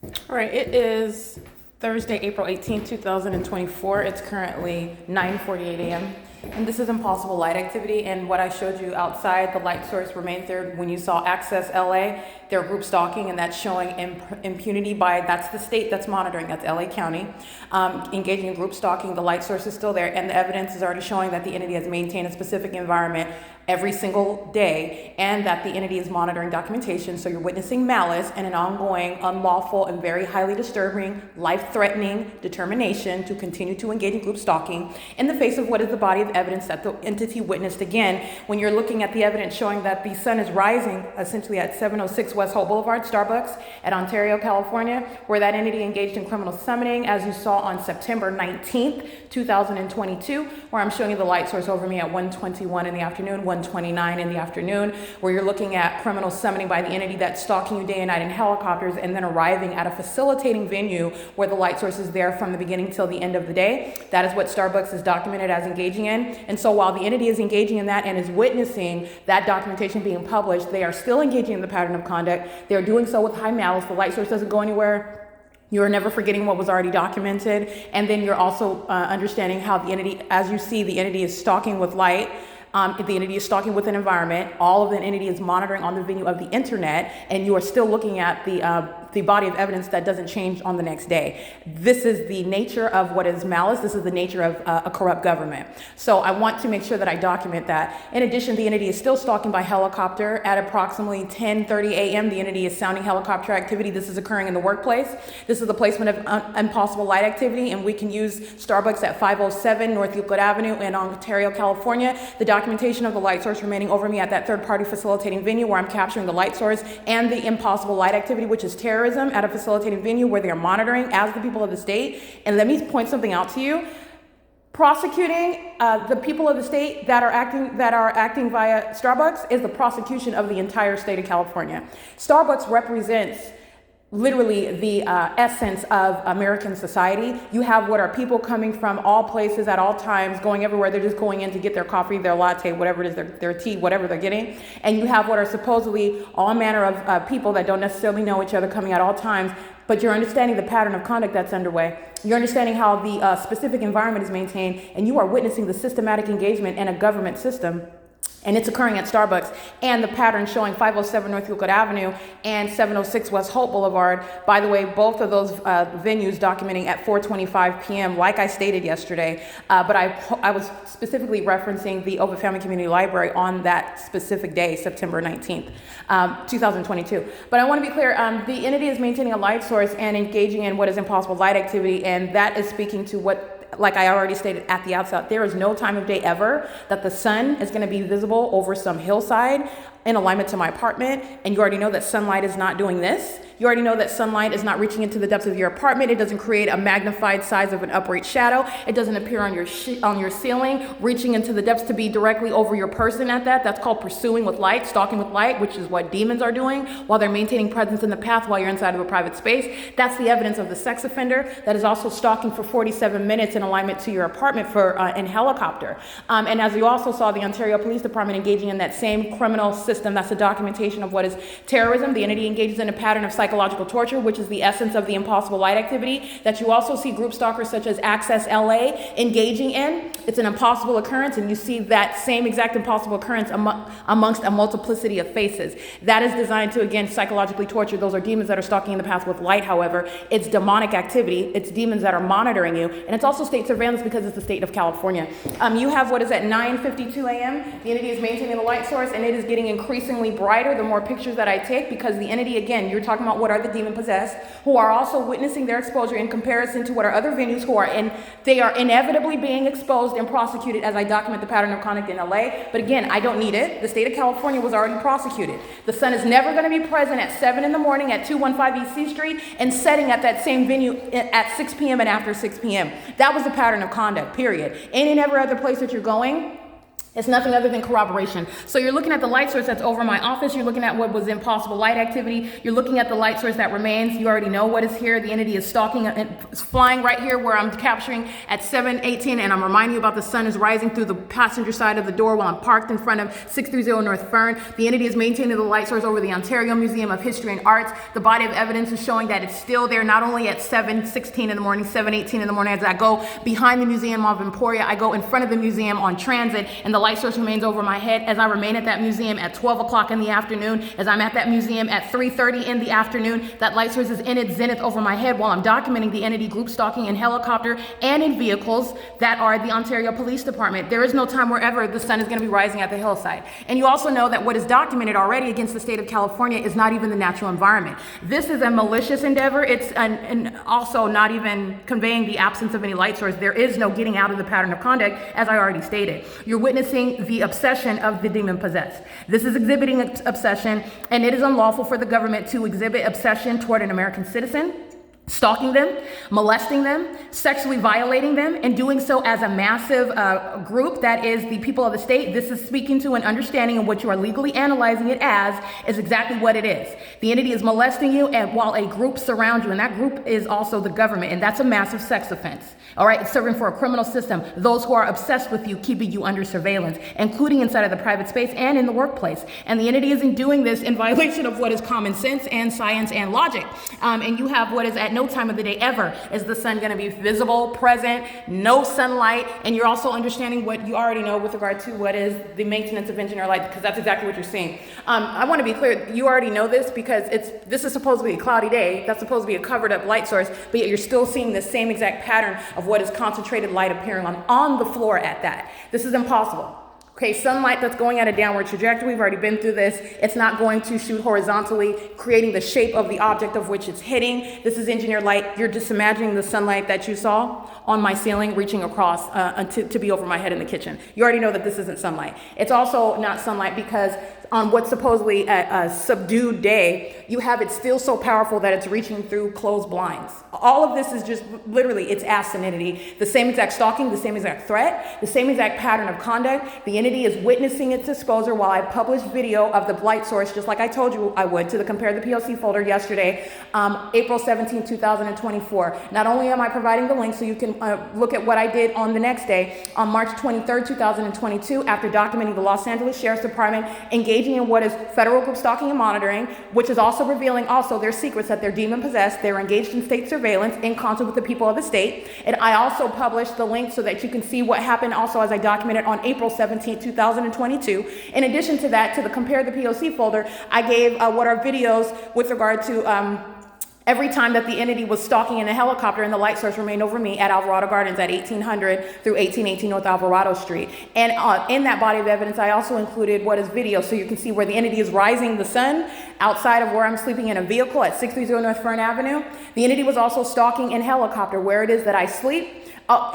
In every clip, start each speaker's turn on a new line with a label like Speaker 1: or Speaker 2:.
Speaker 1: All right, it is Thursday, April 18th, 2024. It's currently 9:48 a.m. And this is impossible light activity. And what I showed you outside, the light source remains there. When you saw Access LA, they're group stalking, and that's showing impunity by, that's the state that's monitoring, that's LA County, engaging in group stalking. The light source is still there, and the evidence is already showing that the entity has maintained a specific environment every single day, and that the entity is monitoring documentation. So you're witnessing malice and an ongoing, unlawful, and very highly disturbing, life-threatening determination to continue to engage in group stalking in the face of what is the body of evidence that the entity witnessed. Again, when you're looking at the evidence showing that the sun is rising essentially at 706 West Holt Boulevard, Starbucks at Ontario, California, where that entity engaged in criminal summoning, as you saw on September 19th, 2022, where I'm showing you the light source over me at 1:21 in the afternoon, 1:29 in the afternoon, where you're looking at criminal summoning by the entity that's stalking you day and night in helicopters, and then arriving at a facilitating venue where the light source is there from the beginning till the end of the day. That is what Starbucks is documented as engaging in. And so while the entity is engaging in that and is witnessing that documentation being published, they are still engaging in the pattern of conduct. They're doing so with high malice. The light source doesn't go anywhere. You're never forgetting what was already documented. And then you're also understanding how the entity, as you see, the entity is stalking with light. The entity is stalking with an environment. All of the entity is monitoring on the venue of the internet, and you are still looking at the body of evidence that doesn't change on the next day. This is the nature of what is malice. This is the nature of a corrupt government. So I want to make sure that I document that. In addition, the entity is still stalking by helicopter at approximately 10:30 a.m. The entity is sounding helicopter activity. This is occurring in the workplace. This is the placement of impossible light activity, and we can use Starbucks at 507 North Euclid Avenue in Ontario, California. The documentation of the light source remaining over me at that third-party facilitating venue where I'm capturing the light source and the impossible light activity, which is terrorism at a facilitating venue where they are monitoring as the people of the state. And let me point something out to you. Prosecuting the people of the state that are acting via Starbucks is the prosecution of the entire state of California. Starbucks represents literally the essence of American society. You have what are people coming from all places at all times, going everywhere. They're just going in to get their coffee, their latte, whatever it is, their tea, whatever they're getting. And you have what are supposedly all manner of people that don't necessarily know each other coming at all times. But you're understanding the pattern of conduct that's underway. You're understanding how the specific environment is maintained, and you are witnessing the systematic engagement in a government system. And it's occurring at Starbucks, and the pattern showing 507 North Euclid Avenue and 706 West Holt Boulevard. By the way, both of those venues documenting at 4:25 p.m., like I stated yesterday. But I was specifically referencing the Ovid Family Community Library on that specific day, September 19th, 2022. But I want to be clear, the entity is maintaining a light source and engaging in what is impossible light activity, and that is speaking to what, like I already stated at the outset, there is no time of day ever that the sun is going to be visible over some hillside in alignment to my apartment. And you already know that sunlight is not doing this. You already know that sunlight is not reaching into the depths of your apartment. It doesn't create a magnified size of an upright shadow. It doesn't appear on your ceiling, reaching into the depths to be directly over your person at that. That's called pursuing with light, stalking with light, which is what demons are doing while they're maintaining presence in the path while you're inside of a private space. That's the evidence of the sex offender that is also stalking for 47 minutes in alignment to your apartment in helicopter. And as you also saw, the Ontario Police Department engaging in that same criminal system. That's a documentation of what is terrorism. The entity engages in a pattern of psychological torture, which is the essence of the impossible light activity that you also see group stalkers such as Access LA engaging in. It's an impossible occurrence, and you see that same exact impossible occurrence amongst a multiplicity of faces. That is designed to, again, psychologically torture. Those are demons that are stalking in the path with light, however. It's demonic activity. It's demons that are monitoring you. And it's also state surveillance because it's the state of California. You have what is at 9:52 a.m. The entity is maintaining the light source, and it is getting increasingly brighter the more pictures that I take, because the entity, again, you're talking about what are the demon possessed, who are also witnessing their exposure in comparison to what are other venues they are inevitably being exposed and prosecuted as I document the pattern of conduct in LA. But again, I don't need it. The state of California was already prosecuted. The sun is never going to be present at 7 in the morning at 215 East C Street and setting at that same venue at 6 p.m. and after 6 p.m. That was the pattern of conduct, period. Any and every other place that you're going, It's nothing other than corroboration. So you're looking at the light source that's over my office. You're looking at what was impossible light activity. You're looking at the light source that remains. You already know what is here. The entity is stalking and flying right here where I'm capturing at 7:18. And I'm reminding you about the sun is rising through the passenger side of the door while I'm parked in front of 630 North Fern. The entity is maintaining the light source over the Ontario Museum of History and Arts. The body of evidence is showing that it's still there, not only at 7:16 in the morning, 7:18 in the morning. As I go behind the Museum of Emporia, I go in front of the museum on transit, and the light source remains over my head as I remain at that museum at 12 o'clock in the afternoon. As I'm at that museum at 3:30 in the afternoon, that light source is in its zenith over my head while I'm documenting the entity group stalking in helicopter and in vehicles that are the Ontario Police Department. There is no time wherever the sun is going to be rising at the hillside. And you also know that what is documented already against the state of California is not even the natural environment. This is a malicious endeavor. It's and also not even conveying the absence of any light source. There is no getting out of the pattern of conduct, as I already stated. You're witnessing the obsession of the demon possessed. This is exhibiting obsession, and it is unlawful for the government to exhibit obsession toward an American citizen, stalking them, molesting them, sexually violating them, and doing so as a massive group that is the people of the state. This is speaking to an understanding of what you are legally analyzing it as is exactly what it is. The entity is molesting you, and while a group surrounds you, and that group is also the government, and that's a massive sex offense. All right, it's serving for a criminal system. Those who are obsessed with you, keeping you under surveillance, including inside of the private space and in the workplace. And the entity isn't doing this in violation of what is common sense and science and logic. And you have what is at no time of the day ever is the sun going to be visible, present, no sunlight, and you're also understanding what you already know with regard to what is the maintenance of engineer light, because that's exactly what you're seeing. I want to be clear, you already know this because this is supposed to be a cloudy day, that's supposed to be a covered up light source, but yet you're still seeing the same exact pattern of what is concentrated light appearing on the floor at that. This is impossible. Okay, sunlight that's going at a downward trajectory, we've already been through this. It's not going to shoot horizontally, creating the shape of the object of which it's hitting. This is engineered light. You're just imagining the sunlight that you saw on my ceiling reaching across to be over my head in the kitchen. You already know that this isn't sunlight. It's also not sunlight because on what's supposedly a subdued day, you have it still so powerful that it's reaching through closed blinds. All of this is just literally, it's asininity. The same exact stalking, the same exact threat, the same exact pattern of conduct. The entity is witnessing its exposure while I published video of the light source, just like I told you I would, to the Compare the P.O.C. folder yesterday, April 17, 2024. Not only am I providing the link so you can look at what I did on the next day, on March 23rd, 2022, after documenting the Los Angeles Sheriff's Department engaging in what is federal group stalking and monitoring, which is also revealing also their secrets that they're demon possessed, they're engaged in state surveillance in concert with the people of the state. And I also published the link so that you can see what happened also as I documented on April 17, 2022. In addition to that, to the Compare the P.O.C. folder, I gave what are videos with regard to every time that the entity was stalking in a helicopter and the light source remained over me at Alvarado Gardens at 1800 through 1818 North Alvarado Street. And in that body of evidence, I also included what is video, so you can see where the entity is rising the sun outside of where I'm sleeping in a vehicle at 630 North Fern Avenue. The entity was also stalking in helicopter where it is that I sleep.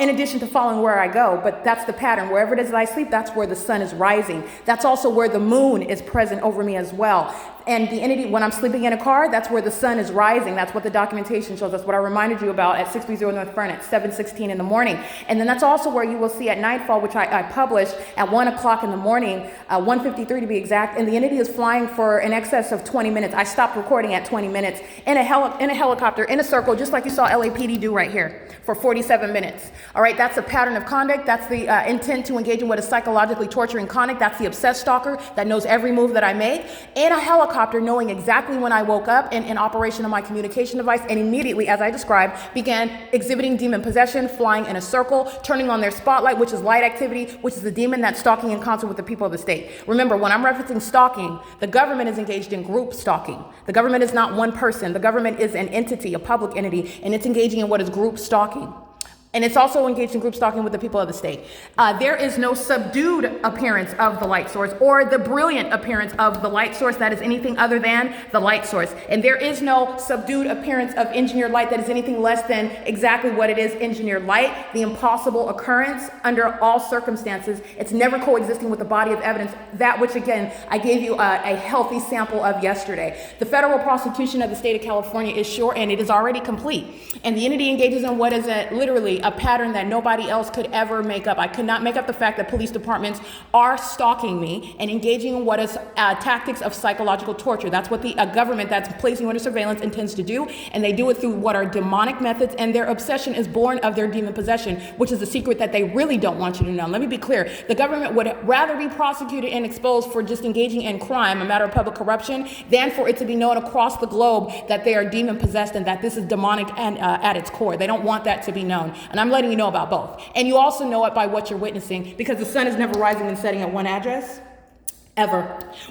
Speaker 1: In addition to following where I go, but that's the pattern. Wherever it is that I sleep, that's where the sun is rising. That's also where the moon is present over me as well. And the entity, when I'm sleeping in a car, that's where the sun is rising. That's what the documentation shows. That's what I reminded you about at 630 North Fern at 7:16 in the morning. And then that's also where you will see at nightfall, which I published at 1 o'clock in the morning, 1:53 to be exact. And the entity is flying for in excess of 20 minutes. I stopped recording at 20 minutes in a helicopter, in a circle, just like you saw LAPD do right here for 47 minutes. All right, that's a pattern of conduct. That's the intent to engage in what is psychologically torturing conduct. That's the obsessed stalker that knows every move that I make. In a helicopter, knowing exactly when I woke up in operation of my communication device, and immediately, as I described, began exhibiting demon possession, flying in a circle, turning on their spotlight, which is light activity, which is the demon that's stalking in concert with the people of the state. Remember, when I'm referencing stalking, the government is engaged in group stalking. The government is not one person. The government is an entity, a public entity, and it's engaging in what is group stalking. And it's also engaged in group stalking with the people of the state. There is no subdued appearance of the light source or the brilliant appearance of the light source that is anything other than the light source. And there is no subdued appearance of engineered light that is anything less than exactly what it is, engineered light, the impossible occurrence under all circumstances. It's never coexisting with the body of evidence, that which, again, I gave you a healthy sample of yesterday. The federal prosecution of the state of California is sure, and it is already complete. And the entity engages in what is literally a pattern that nobody else could ever make up. I could not make up the fact that police departments are stalking me and engaging in what is tactics of psychological torture. That's what the government that's placing you under surveillance intends to do, and they do it through what are demonic methods, and their obsession is born of their demon possession, which is a secret that they really don't want you to know. Let me be clear. The government would rather be prosecuted and exposed for just engaging in crime, a matter of public corruption, than for it to be known across the globe that they are demon possessed and that this is demonic and at its core. They don't want that to be known. And I'm letting you know about both. And you also know it by what you're witnessing, because the sun is never rising and setting at one address, ever.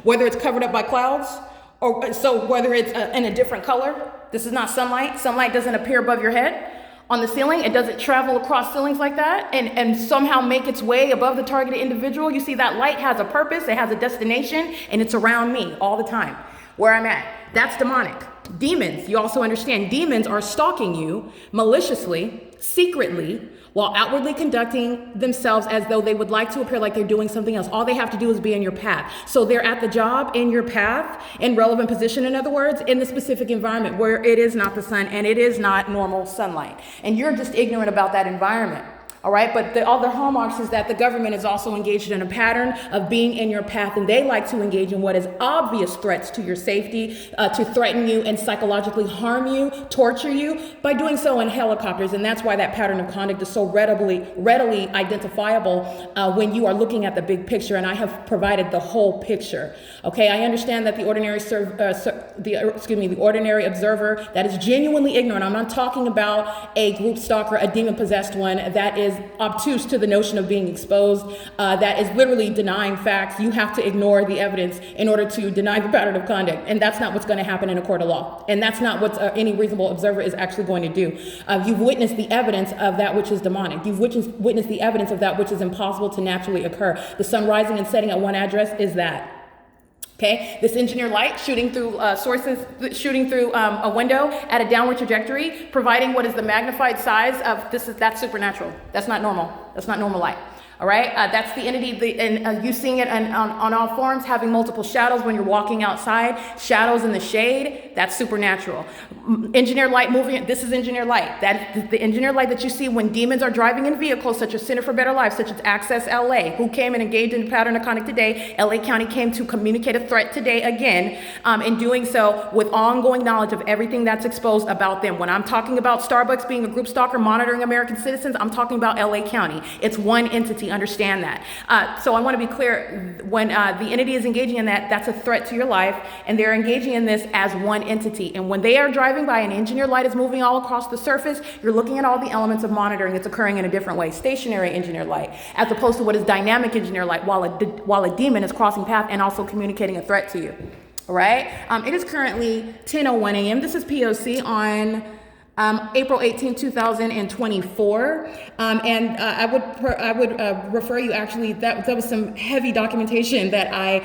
Speaker 1: Whether it's covered up by clouds, or so whether it's in a different color, this is not sunlight. Sunlight doesn't appear above your head on the ceiling. It doesn't travel across ceilings like that and somehow make its way above the targeted individual. You see, that light has a purpose, it has a destination, and it's around me all the time, where I'm at. That's demonic. Demons, you also understand, demons are stalking you maliciously, secretly, while outwardly conducting themselves as though they would like to appear like they're doing something else. All they have to do is be in your path. So they're at the job, in your path, in relevant position, in other words, in the specific environment where it is not the sun and it is not normal sunlight. And you're just ignorant about that environment. All right, but the other hallmarks is that the government is also engaged in a pattern of being in your path, and they like to engage in what is obvious threats to your safety, to threaten you and psychologically harm you, torture you, by doing so in helicopters. And that's why that pattern of conduct is so readily identifiable when you are looking at the big picture. And I have provided the whole picture. Okay, I understand that the ordinary observer that is genuinely ignorant. I'm not talking about a group stalker, a demon possessed one that is obtuse to the notion of being exposed, that is literally denying facts. You have to ignore the evidence in order to deny the pattern of conduct. And that's not what's going to happen in a court of law. And that's not what any reasonable observer is actually going to do. You've witnessed the evidence of that which is demonic. You've witnessed the evidence of that which is impossible to naturally occur. The sun rising and setting at one address is that. Okay, this engineer light shooting through a window at a downward trajectory, providing what is the magnified size of that's supernatural. That's not normal. That's not normal light. All right, that's the entity, and you seeing it on all forms, having multiple shadows when you're walking outside, shadows in the shade, that's supernatural. Engineer light moving, this is engineer light. That's the engineer light that you see when demons are driving in vehicles such as Center for Better Life, such as Access LA, who came and engaged in the pattern of conduct today. LA County came to communicate a threat today again, in doing so with ongoing knowledge of everything that's exposed about them. When I'm talking about Starbucks being a group stalker monitoring American citizens, I'm talking about LA County. It's one entity. Understand that. So I want to be clear, when the entity is engaging in that, that's a threat to your life, and they're engaging in this as one entity. And when they are driving by and engineer light is moving all across the surface, you're looking at all the elements of monitoring. It's occurring in a different way. Stationary engineer light, as opposed to what is dynamic engineer light, while a demon is crossing path and also communicating a threat to you. All right. It is currently 10:01 a.m. This is P.O.C. on April 18, 2024, and I would refer you, actually, that was some heavy documentation that I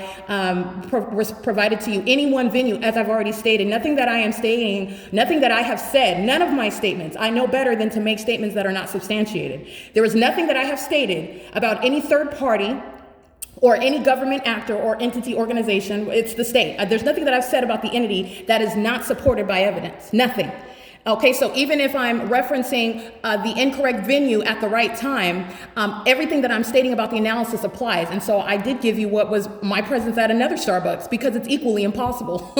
Speaker 1: provided to you. Any one venue, as I've already stated, nothing that I am stating, nothing that I have said, none of my statements, I know better than to make statements that are not substantiated. There is nothing that I have stated about any third party or any government actor or entity organization. It's the state. There's nothing that I've said about the entity that is not supported by evidence. Nothing. Okay, so even if I'm referencing the incorrect venue at the right time, everything that I'm stating about the analysis applies. And so I did give you what was my presence at another Starbucks, because it's equally impossible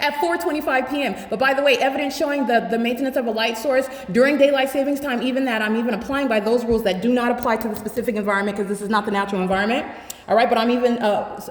Speaker 1: at 4:25 p.m. But by the way, evidence showing the maintenance of a light source during daylight savings time, even that, I'm even applying by those rules that do not apply to the specific environment, because this is not the natural environment. All right, but I'm even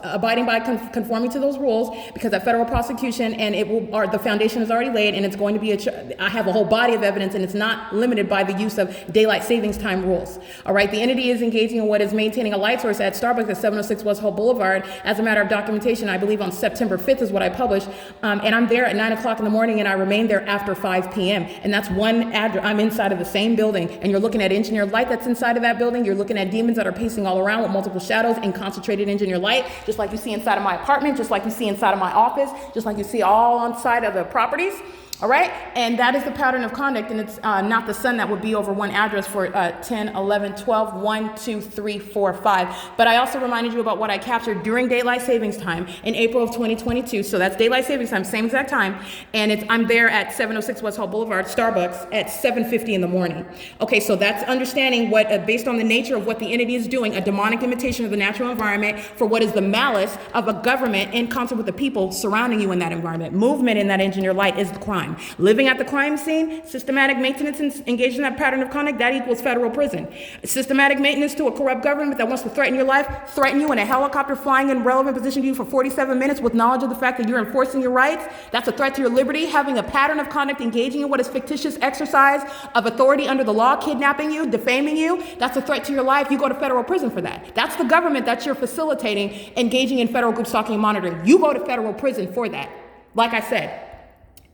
Speaker 1: abiding by conforming to those rules, because that federal prosecution, and the foundation is already laid, and it's going to be I have a whole body of evidence, and it's not limited by the use of daylight savings time rules. All right, the entity is engaging in what is maintaining a light source at Starbucks at 706 West Hope Boulevard. As a matter of documentation, I believe on September 5th is what I published, and I'm there at 9 o'clock in the morning, and I remain there after 5 p.m. And that's one address. I'm inside of the same building, and you're looking at engineered light that's inside of that building. You're looking at demons that are pacing all around with multiple shadows and concentrated engineer light, just like you see inside of my apartment, just like you see inside of my office, just like you see all on side of the properties. All right, and that is the pattern of conduct, and it's not the sun that would be over one address for 10, 11, 12, 1, 2, 3, 4, 5. But I also reminded you about what I captured during daylight savings time in April of 2022. So that's daylight savings time, same exact time, and I'm there at 706 West Hall Boulevard, Starbucks, at 7:50 in the morning. Okay, so that's understanding what, based on the nature of what the entity is doing, a demonic imitation of the natural environment for what is the malice of a government in concert with the people surrounding you in that environment. Movement in that engineer light is the crime. Living at the crime scene, systematic maintenance and engaged in that pattern of conduct, that equals federal prison. Systematic maintenance to a corrupt government that wants to threaten your life, threaten you in a helicopter flying in relevant position to you for 47 minutes with knowledge of the fact that you're enforcing your rights, that's a threat to your liberty. Having a pattern of conduct engaging in what is fictitious exercise of authority under the law, kidnapping you, defaming you, that's a threat to your life. You go to federal prison for that. That's the government that you're facilitating engaging in federal group stalking and monitoring. You go to federal prison for that, like I said.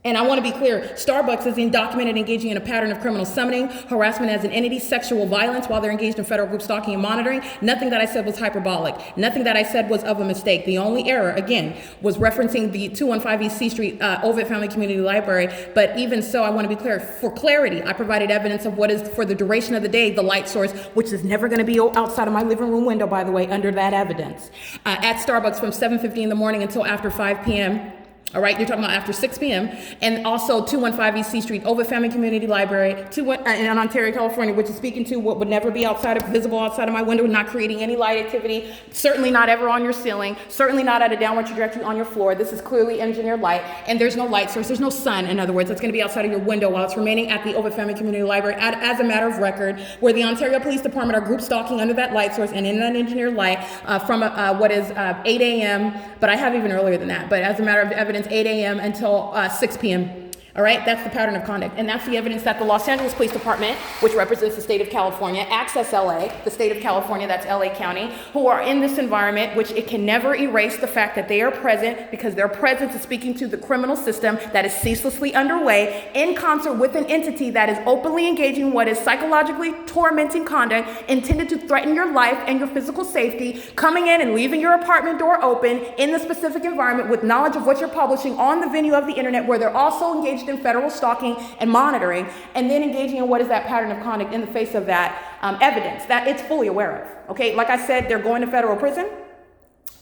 Speaker 1: And I want to be clear, Starbucks is undocumented engaging in a pattern of criminal summoning, harassment as an entity, sexual violence while they're engaged in federal group stalking and monitoring. Nothing that I said was hyperbolic. Nothing that I said was of a mistake. The only error, again, was referencing the 215 East C Street Ovid Family Community Library. But even so, I want to be clear. For clarity, I provided evidence of what is, for the duration of the day, the light source, which is never going to be outside of my living room window, by the way, under that evidence. At Starbucks from 7:50 in the morning until after 5 p.m., all right, you're talking about after 6 p.m. And also 215 East C Street, Ovid Family Community Library, in Ontario, California, which is speaking to what would never be visible outside of my window, not creating any light activity, certainly not ever on your ceiling, certainly not at a downward trajectory on your floor. This is clearly engineered light, and there's no light source, there's no sun, in other words, that's going to be outside of your window while it's remaining at the Ovid Family Community Library as a matter of record, where the Ontario Police Department are group stalking under that light source and in that engineered light from what is 8 a.m., but I have even earlier than that, but as a matter of evidence, 8 a.m. until 6 p.m. All right, that's the pattern of conduct. And that's the evidence that the Los Angeles Police Department, which represents the state of California, Access LA, the state of California, that's LA County, who are in this environment, which it can never erase the fact that they are present, because their presence is speaking to the criminal system that is ceaselessly underway in concert with an entity that is openly engaging in what is psychologically tormenting conduct intended to threaten your life and your physical safety, coming in and leaving your apartment door open in the specific environment with knowledge of what you're publishing on the venue of the internet, where they're also engaged in federal stalking and monitoring, and then engaging in what is that pattern of conduct in the face of that evidence that it's fully aware of. Okay, like I said, they're going to federal prison.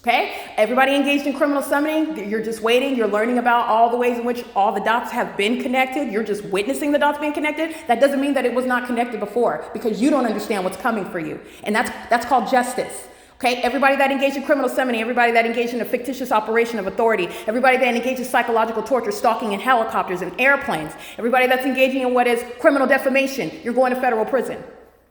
Speaker 1: Okay, everybody engaged in criminal summoning, you're just waiting, you're learning about all the ways in which all the dots have been connected, you're just witnessing the dots being connected. That doesn't mean that it was not connected before, because you don't understand what's coming for you. And that's called justice. Okay, everybody that engaged in criminal summoning, everybody that engaged in a fictitious operation of authority, everybody that engaged in psychological torture, stalking in helicopters and airplanes, everybody that's engaging in what is criminal defamation, you're going to federal prison.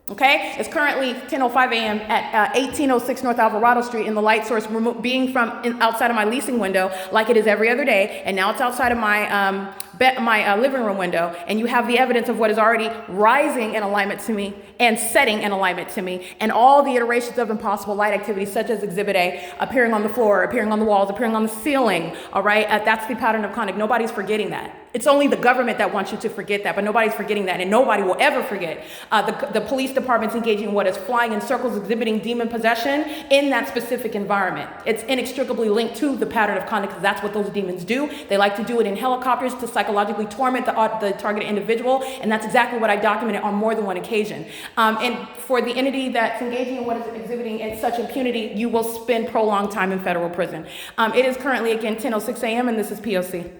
Speaker 1: Okay, it's currently 10:05 a.m. at 1806 North Alvarado Street, and the light source being from outside of my leasing window, like it is every other day, and now it's outside of my living room window, and you have the evidence of what is already rising in alignment to me and setting in alignment to me, and all the iterations of impossible light activity, such as Exhibit A, appearing on the floor, appearing on the walls, appearing on the ceiling. All right, that's the pattern of conduct. Nobody's forgetting that. It's only the government that wants you to forget that, but nobody's forgetting that, and nobody will ever forget. The police department's engaging in what is flying in circles, exhibiting demon possession in that specific environment. It's inextricably linked to the pattern of conduct, because that's what those demons do. They like to do it in helicopters to psychologically torment the targeted individual, and that's exactly what I documented on more than one occasion. And for the entity that's engaging in what is exhibiting in such impunity, you will spend prolonged time in federal prison. It is currently, again, 10:06 a.m., and this is P.O.C.